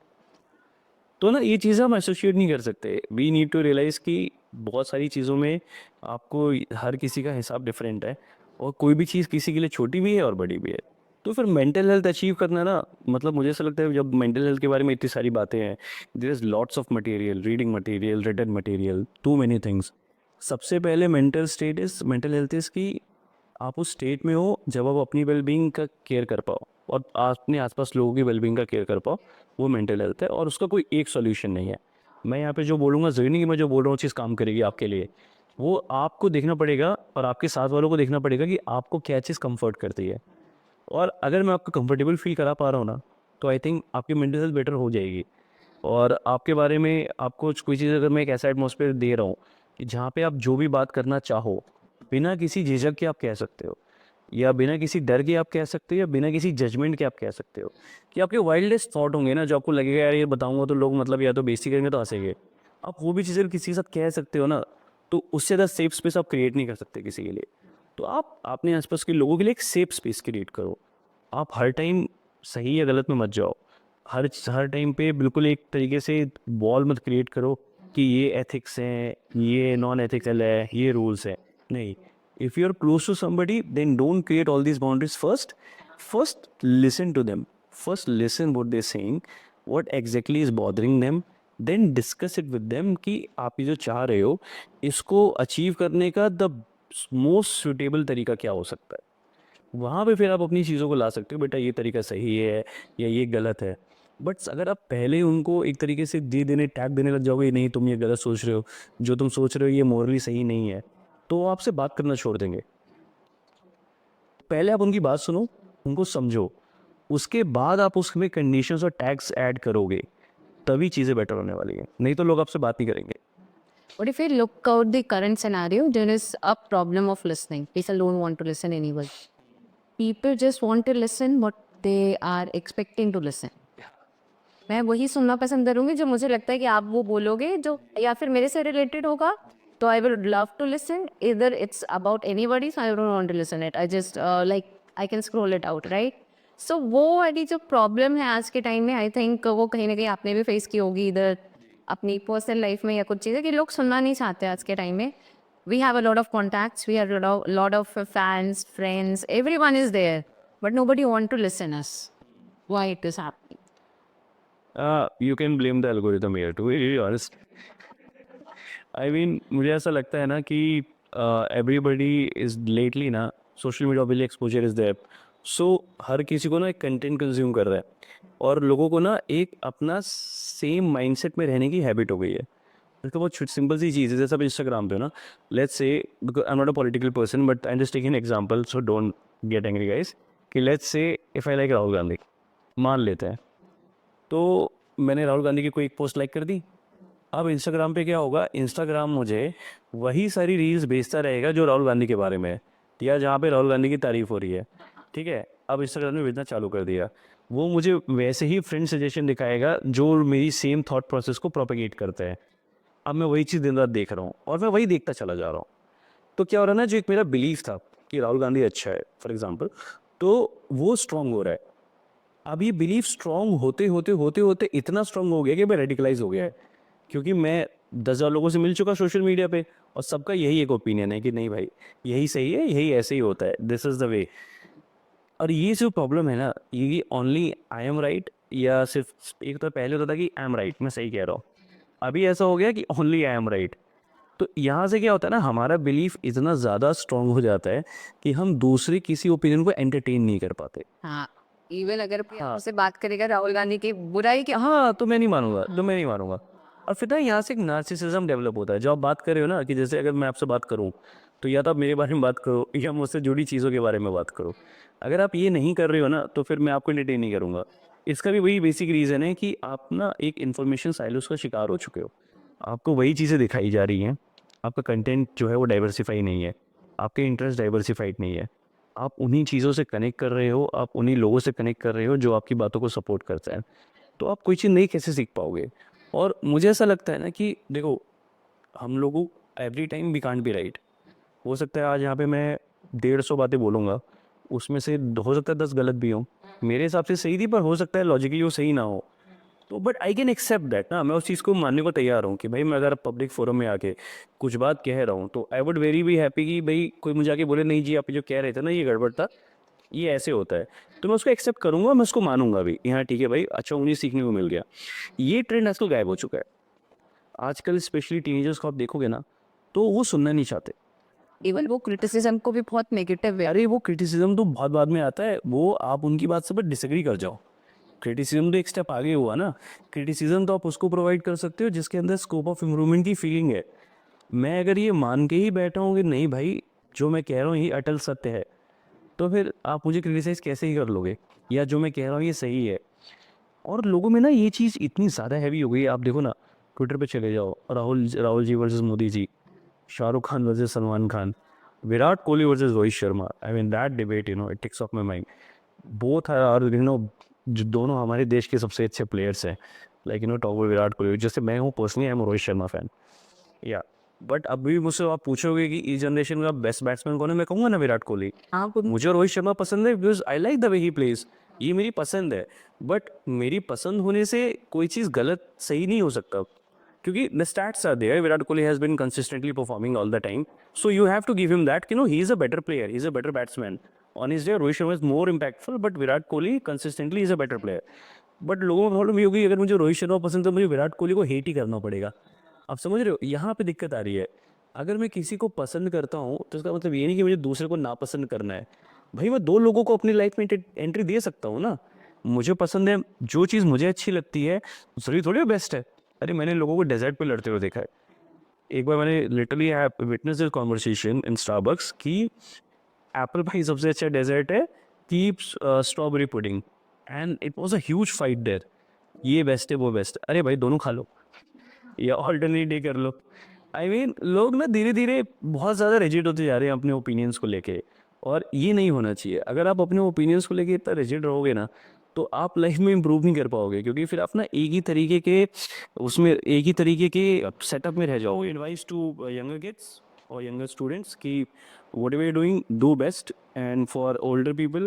तो ना ये चीज़ें हम एसोसिएट नहीं कर सकते। वी नीड टू रियलाइज़ कि बहुत सारी चीज़ों में आपको हर किसी का हिसाब डिफरेंट है और कोई भी चीज़ किसी के लिए छोटी भी है और बड़ी भी है। तो फिर मेंटल हेल्थ अचीव करना ना, मतलब मुझे ऐसा लगता है जब मेंटल हेल्थ के बारे में इतनी सारी बातें हैं, there is lots of material, reading material, written material, too many things. सबसे पहले मेंटल हेल्थ इज़ कि आप उस स्टेट में हो जब आप अपनी वेलबींग का केयर कर पाओ और अपने आसपास लोगों की वेलबींग का केयर कर पाओ, वो मेंटल हेल्थ है और उसका कोई एक सॉल्यूशन नहीं है। मैं यहाँ पे जो बोलूँगा ज़रूरी नहीं कि मैं जो बोल रहा हूँ चीज़ काम करेगी आपके लिए, वो आपको देखना पड़ेगा और आपके साथ वालों को देखना पड़ेगा कि आपको क्या चीज़ कंफर्ट करती है। और अगर मैं आपको कंफर्टेबल फील करा पा रहा हूँ ना, तो आई थिंक आपकी मेंटल हेल्थ बेटर हो जाएगी। और आपके बारे में आपको कोई चीज़ अगर मैं एक ऐसा एटमॉस्फेयर दे रहा हूँ कि जहाँ पे आप जो भी बात करना चाहो बिना किसी झिझक के आप कह सकते हो, या बिना किसी डर के आप कह सकते हो, या बिना किसी जजमेंट के आप कह सकते हो, कि आपके वाइल्डेस्ट थॉट होंगे ना जो आपको लगेगा यार ये बताऊंगा तो लोग मतलब या तो बेइज्जती करेंगे तो हंसेंगे, आप वो भी चीज़ें किसी के साथ कह सकते हो ना, तो उससे ज़्यादा सेफ स्पेस आप क्रिएट नहीं कर सकते किसी के लिए। तो आप अपने आसपास के लोगों के लिए एक सेफ स्पेस क्रिएट करो। आप हर टाइम सही या गलत में मत जाओ, हर टाइम पे बिल्कुल एक तरीके से वॉल मत क्रिएट करो कि ये एथिक्स हैं, ये नॉन एथिकल है, ये रूल्स हैं। नहीं, if you're close to somebody then don't create all these boundaries first listen to them, first listen what they're saying, what exactly is bothering them, then discuss it with them कि आप ये जो चाह रहे हो इसको अचीव करने का द मोस्ट सुटेबल तरीका क्या हो सकता है। वहाँ पे फिर आप अपनी चीज़ों को ला सकते हो, बेटा ये तरीका सही है या ये गलत है। बट अगर आप पहले उनको एक तरीके से टैग देने लग जाओगे, नहीं तुम ये गलत सोच रहे हो, जो तुम सोच रहे हो ये मोरली सही नहीं है, तो वो आपसे बात करना छोड़ देंगे। पहले आप उनकी बात सुनो, उनको समझो, उसके बाद आप उसमें कंडीशंस और टैग्स ऐड करोगे, तभी चीज़ें बेटर होने वाली है, नहीं तो लोग आपसे बात नहीं करेंगे। What if we look out the current scenario? There is a problem of listening. People don't want to listen anymore. People just want to listen what they are expecting to listen. मैं वही सुनना पसंद करूंगी जो मुझे लगता है कि आप वो बोलोगे जो या फिर मेरे से रिलेटेड होगा, तो I will love to listen. इधर it's about anybody, so I don't want to listen it. I just like I can scroll it out, right? So वो वाली जो प्रॉब्लम है आज के टाइम में, आई थिंक वो कहीं ना कहीं आपने भी फेस की होगी इधर अपनी पर्सनल लाइफ में या कुछ चीज़ें, कि लोग सुनना नहीं चाहते आज के टाइम में. We have a lot of contacts, we have lot of fans, friends, everyone is there, but nobody want to listen us. Why it is happening? You can blame the algorithm here to be really honest. I mean, मुझे ऐसा लगता है ना कि everybody is lately ना social media पे exposure is there, सो हर किसी को ना एक कंटेंट कंज्यूम कर रहा है, और लोगों को ना एक अपना सेम माइंडसेट में रहने की हैबिट हो गई है. इसका बहुत सिंपल सी चीज़ है, जैसे आप इंस्टाग्राम पे हो ना, let's say, I am not a political person but I am just taking an example, so don't get angry guys, कि let's say if I like Rahul Gandhi, मान लेते हैं, तो मैंने राहुल गांधी की कोई एक पोस्ट लाइक कर दी. अब इंस्टाग्राम पे क्या होगा, इंस्टाग्राम मुझे वही सारी रील्स भेजता रहेगा जो राहुल गांधी के बारे में है, या जहाँ पे राहुल गांधी की तारीफ हो रही है, ठीक है. अब इंस्टाग्राम ने भेजना चालू कर दिया, वो मुझे वैसे ही फ्रेंड सजेशन दिखाएगा जो मेरी सेम थॉट प्रोसेस को प्रोपेगेट करते हैं. अब मैं वही चीज़ दिन रात देख रहा हूँ और मैं वही देखता चला जा रहा हूँ. तो क्या हो रहा है ना, जो एक मेरा बिलीफ था कि राहुल गांधी अच्छा है फॉर एग्जाम्पल, तो वो स्ट्रांग हो रहा है. अब ये बिलीफ स्ट्रांग होते होते होते होते इतना स्ट्रांग हो गया कि मैं रेडिकलाइज हो गया है, क्योंकि मैं 10,000 लोगों से मिल चुका सोशल मीडिया पे, और सबका यही एक ओपिनियन है कि नहीं भाई यही सही है, यही ऐसे ही होता है, दिस इज़ द वे. और ये जो प्रॉब्लम है ना, ये ओनली आई एम राइट, या सिर्फ एक तो पहले होता था कि आई एम राइट, मैं सही कह रहा हूँ, अभी ऐसा हो गया कि ओनली आई एम राइट. तो यहाँ से क्या होता है ना, हमारा बिलीफ इतना ज़्यादा स्ट्रांग हो जाता है कि हम दूसरे किसी ओपिनियन को एंटरटेन नहीं कर पाते. हाँ, इवन अगर कोई आपसे बात करेगा राहुल गांधी की बुराई की, हाँ, तो मैं नहीं मानूंगा, और फिर ना यहाँ से एक नार्सिसिज्म डेवलप होता है. जो आप बात कर रहे हो ना, कि जैसे अगर मैं आपसे बात करूँ, तो या तो आप मेरे बारे में बात करो या मुझसे जुड़ी चीज़ों के बारे में बात करो. अगर आप ये नहीं कर रहे हो ना, तो फिर मैं आपको एंटरटेन नहीं करूँगा. इसका भी वही बेसिक रीज़न है कि आप ना एक इन्फॉर्मेशन साइलोस का शिकार हो चुके हो. आपको वही चीज़ें दिखाई जा रही हैं, आपका कंटेंट जो है वो डाइवर्सिफाई नहीं है, आपके इंटरेस्ट डाइवर्सिफाइड नहीं है, आप उन्हीं चीज़ों से कनेक्ट कर रहे हो, आप उन्हीं लोगों से कनेक्ट कर रहे हो जो आपकी बातों को सपोर्ट करते हैं. तो आप कोई चीज़ नई कैसे सीख पाओगे. और मुझे ऐसा लगता है ना कि देखो, हम लोगों every time we can't be right. हो सकता है आज यहाँ पे मैं 150 बातें बोलूँगा, उसमें से हो सकता है 10 गलत भी हों, मेरे हिसाब से सही थी, पर हो सकता है लॉजिकली वो सही ना हो. तो but I can accept that ना, मैं उस चीज़ को मानने को तैयार हूँ कि भाई मैं अगर पब्लिक फोरम में आके कुछ बात कह रहा हूँ, तो I would very be happy कि भाई कोई मुझे आके बोले नहीं जी आप जो कह रहे थे ना ये गड़बड़ था, ये ऐसे होता है, तो मैं उसको एक्सेप्ट करूँगा, मैं उसको मानूंगा भी, हाँ ठीक है भाई, अच्छा मुझे सीखने को मिल गया. ये ट्रेंड आजकल गायब हो चुका है. आजकल स्पेशली टीनेजर्स को आप देखोगे ना, तो वो सुनना नहीं चाहते. इवन वो क्रिटिसिज्म को भी बहुत नेगेटिव है. अरे वो क्रिटिसिज्म तो बहुत बाद में आता है, वो आप उनकी बात से बस डिसएग्री कर जाओ. क्रिटिसिज्म तो एक स्टेप आगे हुआ ना. क्रिटिसिज्म तो आप उसको प्रोवाइड कर सकते हो जिसके अंदर स्कोप ऑफ इम्प्रूवमेंट की फीलिंग है. मैं अगर ये मान के ही बैठा हूँ कि नहीं भाई जो मैं कह रहा हूँ ये अटल सत्य है, तो फिर आप मुझे क्रिटिसाइज़ कैसे ही कर लोगे, या जो मैं कह रहा हूँ ये सही है. और लोगों में ना ये चीज़ इतनी ज़्यादा हैवी हो गई है. आप देखो ना, ट्विटर पे चले जाओ, Rahul ji versus Modi ji, Shahrukh Khan versus Salman Khan, Virat Kohli versus Rohit Sharma. I mean that debate it ticks off my mind. Both are जो दोनों हमारे देश के सबसे अच्छे प्लेयर्स हैं, लाइक टॉप विराट कोहली. जैसे मैं हूँ personally, I am Rohit Sharma fan, या बट अभी मुझसे आप पूछोगे कि इस जनरेशन का बेस्ट बैट्समैन कौन है, मैं कहूँगा ना विराट कोहली. मुझे रोहित शर्मा पसंद है because I like the way he plays, ये मेरी पसंद है. बट मेरी पसंद होने से कोई चीज़ गलत सही नहीं हो सकता, क्योंकि the stats are there. Virat Kohli has been consistently performing all the time, so you have to give him that कि no he is a better player, he is a better batsman. On his day Rohit Sharma is more impactful, but Virat Kohli consistently is a better player. But लोगों में problem ये होगी, अगर मुझे रोहित शर्मा पसंद है तो मुझे विराट कोहली को हेट ही करना पड़ेगा. आप समझ रहे हो, यहाँ पे दिक्कत आ रही है. अगर मैं किसी को पसंद करता हूँ तो इसका मतलब ये नहीं कि मुझे दूसरे को नापसंद करना है. भाई मैं 2 लोगों को अपनी लाइफ में एंट्री दे सकता हूँ ना। मुझे पसंद है, जो चीज़ मुझे अच्छी लगती है दूसरी थोड़ी बेस्ट है। अरे मैंने लोगों को डेजर्ट पे लड़ते हुए देखा है। एक बार मैंने literally have witness this conversation in Starbucks कि एप्पल पाई सबसे अच्छा डेजर्ट है कि strawberry pudding, and it was a huge fight there. ये बेस्ट है वो बेस्ट है, अरे भाई दोनों खा लो या ऑल्टरनेट डे कर लो। आई मीन लोग ना धीरे धीरे बहुत ज़्यादा रिजिड होते जा रहे हैं अपने ओपिनियंस को लेके, और ये नहीं होना चाहिए। अगर आप अपने ओपिनियंस को लेके इतना रिजिड रहोगे ना तो आप लाइफ में इम्प्रूव नहीं कर पाओगे, क्योंकि फिर आप ना एक ही तरीके के उसमें एक ही तरीके के सेटअप में रह जाओगे। Advice to younger kids or younger students ki whatever you're doing, do best. And for older people,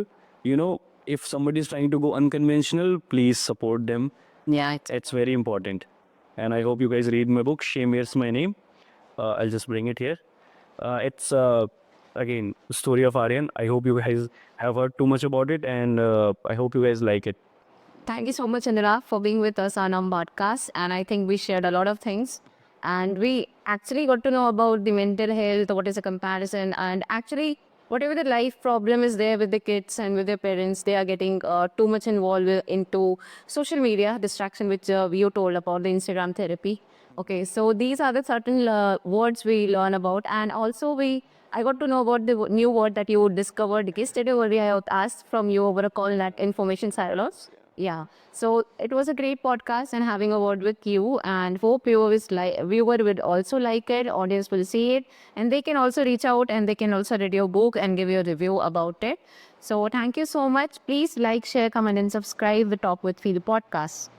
you know, if somebody is trying to go unconventional, please support them. Yeah, It's very important. And I hope you guys read my book, Shame Here's My Name. I'll just bring it here. It's again the story of Aryan. I hope you guys have heard too much about it, and I hope you guys like it. thank you so much, Anurag, for being with us on our podcast. And I think we shared a lot of things. And we actually got to know about the mental health, what is a comparison, and actually, whatever the life problem is there with the kids and with their parents, they are getting too much involved into social media distraction, which you told about the Instagram therapy. Okay, so these are the certain words we learn about, and also I got to know about the new word that you discovered yesterday. Only I asked from you over a call, that information silos. Yeah, so it was a great podcast and having a word with you, and hope viewer would also like it, audience will see it, and they can also reach out and they can also read your book and give you a review about it. So thank you so much. Please like, share, comment and subscribe the Talk with Phil podcast.